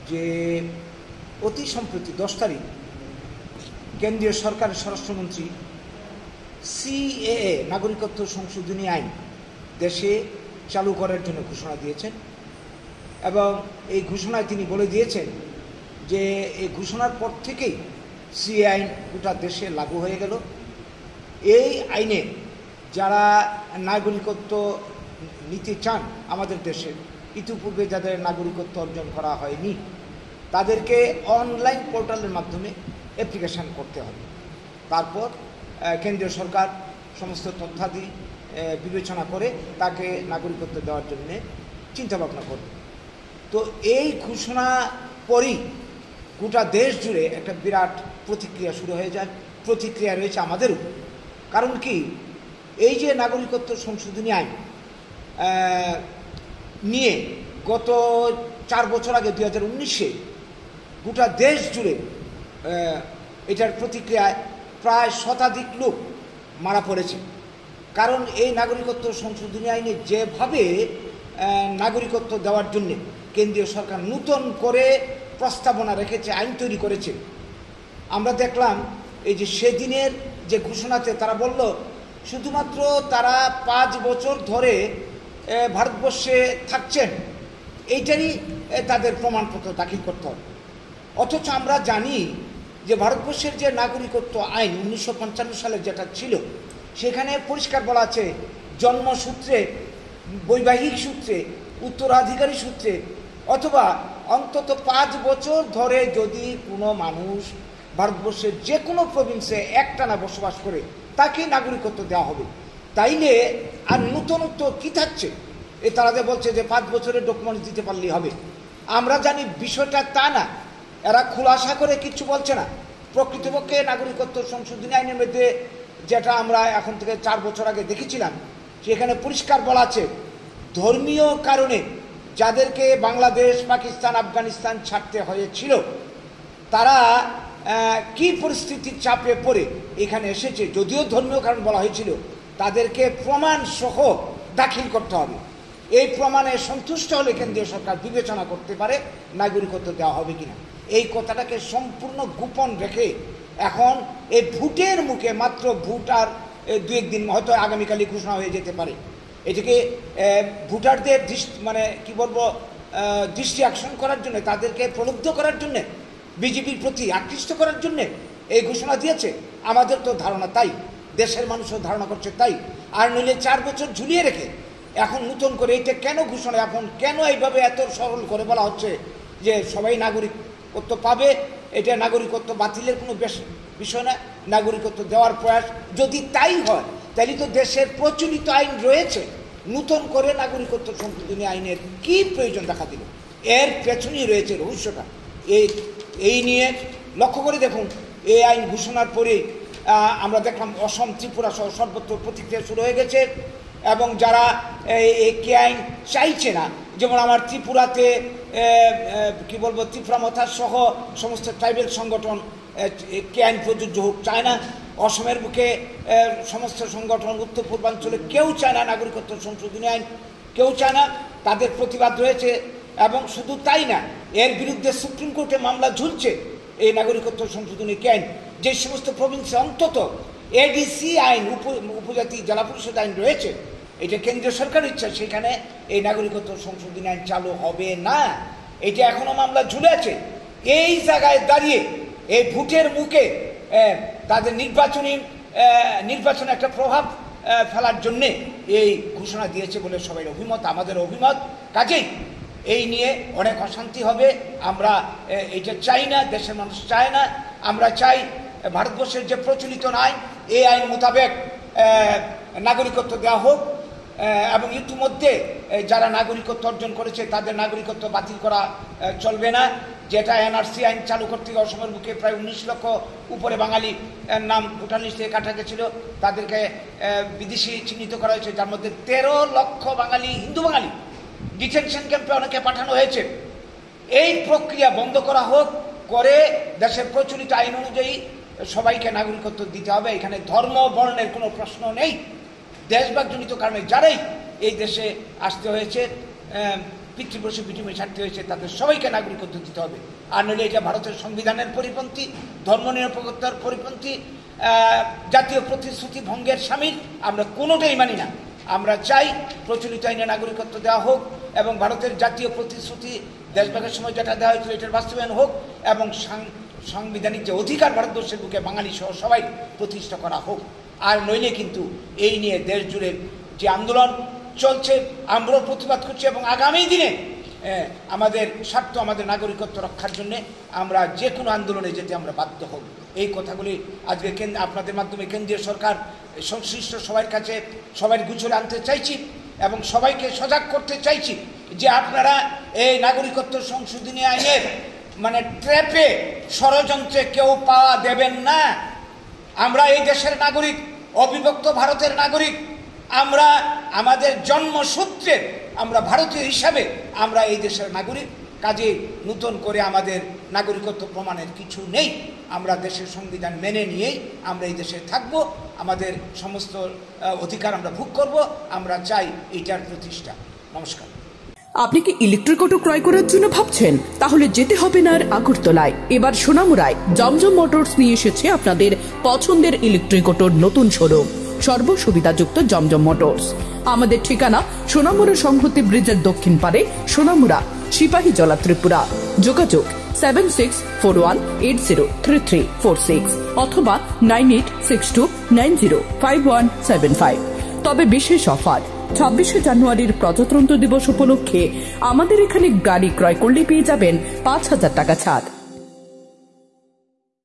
যে অতি সম্প্রতি 10 তারিখ কেন্দ্রীয় সরকারের স্বরাষ্ট্রমন্ত্রী সিএএ নাগরিকত্ব সংশোধনী আইন দেশে চালু করার জন্য ঘোষণা দিয়েছেন এবং এই ঘোষণায় তিনি বলে দিয়েছেন যে এই ঘোষণার পর থেকেই সিএএ আইন গোটা দেশে লাগু হয়ে গেল। এই আইনে যারা নাগরিকত্ব নিতে চান আমাদের দেশে, ইতিপূর্বে যাদের নাগরিকত্ব অর্জন করা হয়নি, তাদেরকে অনলাইন পোর্টালের মাধ্যমে অ্যাপ্লিকেশান করতে হবে। তারপর কেন্দ্রীয় সরকার সমস্ত তথ্যাদি বিবেচনা করে তাকে নাগরিকত্ব দেওয়ার জন্য চিন্তাভাবনা করবে। তো এই ঘোষণা পরই গোটা দেশ জুড়ে একটা বিরাট প্রতিক্রিয়া শুরু হয়ে যায়। প্রতিক্রিয়া রয়েছে আমাদেরও। কারণ কি, এই যে নাগরিকত্ব সংশোধনী আইন নিয়ে গত 4 বছর আগে 2019-এ গোটা দেশ জুড়ে এটার প্রতিক্রিয়ায় প্রায় শতাধিক লোক মারা পড়েছে। কারণ এই নাগরিকত্ব সংশোধনী আইনে যেভাবে নাগরিকত্ব দেওয়ার জন্য কেন্দ্রীয় সরকার নতুন করে প্রস্তাবনা রেখেছে, আইন তৈরি করেছে, আমরা দেখলাম এই যে সেদিনের যে ঘোষণাতে তারা বলল শুধুমাত্র তারা 5 বছর ধরে ভারতবর্ষে থাকছেন, এইটারই তাদের প্রমাণপত্র দাখিল করতে হবে। অথচ আমরা জানি যে ভারতবর্ষের যে নাগরিকত্ব আইন 1955 সালে যেটা ছিল, সেখানে পরিষ্কার বলা আছে জন্মসূত্রে, বৈবাহিক সূত্রে, উত্তরাধিকারী সূত্রে অথবা অন্তত 5 বছর ধরে যদি কোনো মানুষ ভারতবর্ষের যে কোনো প্রভিন্সে একটানা বসবাস করে তাকে নাগরিকত্ব দেওয়া হবে। তাইলে আর নূতনত্ব কী থাকছে? তারা যে বলছে যে 5 বছরের ডকুমেন্টস দিতে পারলেই হবে। আমরা জানি বিষয়টা তা না। এরা খোলাসা করে কিচ্ছু বলছে না। প্রকৃতপক্ষে নাগরিকত্ব সংশোধনী আইনের মধ্যে যেটা আমরা এখন থেকে 4 বছর আগে দেখেছিলাম, সেখানে পরিষ্কার বলা আছে ধর্মীয় কারণে যাদেরকে বাংলাদেশ, পাকিস্তান, আফগানিস্তান ছাড়তে হয়েছিল, তারা কি পরিস্থিতির চাপে পড়ে এখানে এসেছে, যদিও ধর্মীয় কারণ বলা হয়েছিল, তাদেরকে প্রমাণ সহ দাখিল করতে হবে। এই প্রমাণে সন্তুষ্ট হলে কেন্দ্রীয় সরকার বিবেচনা করতে পারে নাগরিকত্ব দেওয়া হবে কিনা। এই কথাটাকে সম্পূর্ণ গোপন রেখে এখন এই ভোটের মুখে, মাত্র ভোট আর 2-1 দিন, হয়তো আগামীকালই ঘোষণা হয়ে যেতে পারে, এটাকে ভোটারদের দৃষ্টি আকর্ষণ করার জন্য, তাদেরকে প্রলুব্ধ করার জন্য, বিজেপির প্রতি আকৃষ্ট করার জন্য এই ঘোষণা দিয়েছে। আমাদের তো ধারণা তাই, দেশের মানুষও ধারণা করছে তাই। আর নইলে 4 বছর ঝুলিয়ে রেখে এখন নতুন করে এটা কেন ঘোষণা, এখন কেন এইভাবে এত সরল করে বলা হচ্ছে যে সবাই নাগরিকত্ব পাবে? এটা নাগরিকত্ব বাতিলের কোনো বিষয় না, নাগরিকত্ব দেওয়ার প্রয়াস। যদি তাই হয় তাহলে তো দেশের প্রচলিত আইন রয়েছে, নতুন করে নাগরিকত্ব সংশোধনী আইনের কি প্রয়োজন দেখা দিল? এর পেছনেই রয়েছে রহস্যটা। এই নিয়ে লক্ষ্য করে দেখুন, এই আইন ঘোষণার পরে আমরা দেখলাম অসম, ত্রিপুরা সহ সর্বত্র প্রতিক্রিয়া শুরু হয়ে গেছে। এবং যারা এই কে আইন চাইছে না, যেমন আমার ত্রিপুরাতে ত্রিপুরা মথা সহ সমস্ত ট্রাইবেল সংগঠন কে আইন প্রযোজ্য হোক চায় না। অসমের বুকে সমস্ত সংগঠন, উত্তর পূর্বাঞ্চলে কেউ চায় না নাগরিকত্ব সংশোধনী আইন, কেউ চায় না, তাদের প্রতিবাদ রয়েছে। এবং শুধু তাই না, এর বিরুদ্ধে সুপ্রিম কোর্টে মামলা ঝুলছে। এই নাগরিকত্ব সংশোধনী আইন যে সমস্ত প্রভিন্সে অন্তত এডিসি আইন, উপজাতি জেলা পরিষদ আইন রয়েছে, এটা কেন্দ্রীয় সরকারের ইচ্ছা, সেখানে এই নাগরিকত্ব সংশোধনী আইন চালু হবে না। এটা এখনো মামলা ঝুলে আছে। এই জায়গায় দাঁড়িয়ে এই ভোটের মুখে তাদের নির্বাচনে একটা প্রভাব ফেলার জন্যে এই ঘোষণা দিয়েছে বলে সবাই অভিমত, আমাদের অভিমত। কাজেই এই নিয়ে অনেক অশান্তি হবে। আমরা এটা চাই না, দেশের মানুষ চায় না। আমরা চাই ভারতবর্ষের যে প্রচলিত আইন, এই আইন মোতাবেক নাগরিকত্ব দেওয়া হোক। এবং ইতিমধ্যে যারা নাগরিকত্ব অর্জন করেছে তাদের নাগরিকত্ব বাতিল করা চলবে না। যেটা এনআরসি আইন চালু করতে গিয়ে অসমের বুকে প্রায় 19 লক্ষ উপরে বাঙালি নাম ভোটার লিস্টে কাটা গেছিল, তাদেরকে বিদেশি চিহ্নিত করা হয়েছে, যার মধ্যে 13 লক্ষ বাঙালি, হিন্দু বাঙালি ডিটেনশন ক্যাম্পে অনেকে পাঠানো হয়েছে। এই প্রক্রিয়া বন্ধ করা হোক, করে দেশের প্রচলিত আইন অনুযায়ী সবাইকে নাগরিকত্ব দিতে হবে। এখানে ধর্ম বর্ণের কোনো প্রশ্ন নেই। দেশভাগজনিত কারণে যারাই এই দেশে আসতে হয়েছে, পিতৃপুরুষে বিটিময় স্বার্থে হয়েছে তাদের সবাইকে নাগরিকত্ব দিতে হবে। আর নইলে এটা ভারতের সংবিধানের পরিপন্থী, ধর্মনিরপেক্ষতার পরিপন্থী, জাতীয় প্রতিশ্রুতি ভঙ্গের শামিল। আমরা কোনোটাই মানি না। আমরা চাই প্রচলিত আইনে নাগরিকত্ব দেওয়া হোক এবং ভারতের জাতীয় প্রতিশ্রুতি দেশভাগের সময় যেটা দেওয়া হয়েছিল এটার বাস্তবায়ন হোক এবং সাংবিধানিক যে অধিকার ভারতবর্ষের বুকে বাঙালি সহ সবাই প্রতিষ্ঠা করা হোক। আর নইলে কিন্তু এই নিয়ে দেশ জুড়ে যে আন্দোলন চলছে আমরাও প্রতিবাদ করছি এবং আগামী দিনে আমাদের স্বার্থ, আমাদের নাগরিকত্ব রক্ষার জন্য আমরা যে কোনো আন্দোলনে যেতে আমরা বাধ্য হব। এই কথাগুলি আজকে আপনাদের মাধ্যমে কেন্দ্রীয় সরকার সংশ্লিষ্ট সবার কাছে সবাই গুছলে আনতে চাইছি এবং সবাইকে সজাগ করতে চাইছি যে আপনারা এই নাগরিকত্ব সংশোধনী আইনের মানে ট্র্যাপে, ষড়যন্ত্রে কেউ পাওয়া দেবেন না। আমরা এই দেশের নাগরিক, অবিভক্ত ভারতের নাগরিক। আমরা আমাদের জন্মসূত্রের আমরা ভারতীয় হিসাবে আমরা এই দেশের নাগরিক। কাজে নতুন করে আমাদের নাগরিকত্ব প্রমাণের কিছু নেই। আমরা দেশের সংবিধান মেনে নিয়েই আমরা এই দেশে থাকব, আমাদের সমস্ত অধিকার আমরা ভোগ করব। আমরা চাই এইটার প্রতিষ্ঠা। নমস্কার। আপনি কি ইলেকট্রিক অটো ক্রয় করার জন্য ভাবছেন? তাহলে যেতে হবে না আর আগরতলায়। এবার সোনামুড়ায় জমজম মোটরস নিয়ে এসেছে আপনাদের পছন্দের ইলেকট্রিক অটোর নতুন শোরুম, সর্বসুবিধাযুক্ত জমজম মোটরস। আমাদের ঠিকানা সোনামুড়া সংহতি ব্রিজের দক্ষিণ পারে, সোনামুড়া, সিপাহীজলা, ত্রিপুরা। যোগাযোগ 7641803346 অথবা 9862905175। তবে বিশেষ অফার, 26শে জানুয়ারির প্রজাতন্ত্র দিবস উপলক্ষে আমাদের এখানে গাড়ি ক্রয় করলে পেয়ে যাবেন 5000 টাকা ছাড়।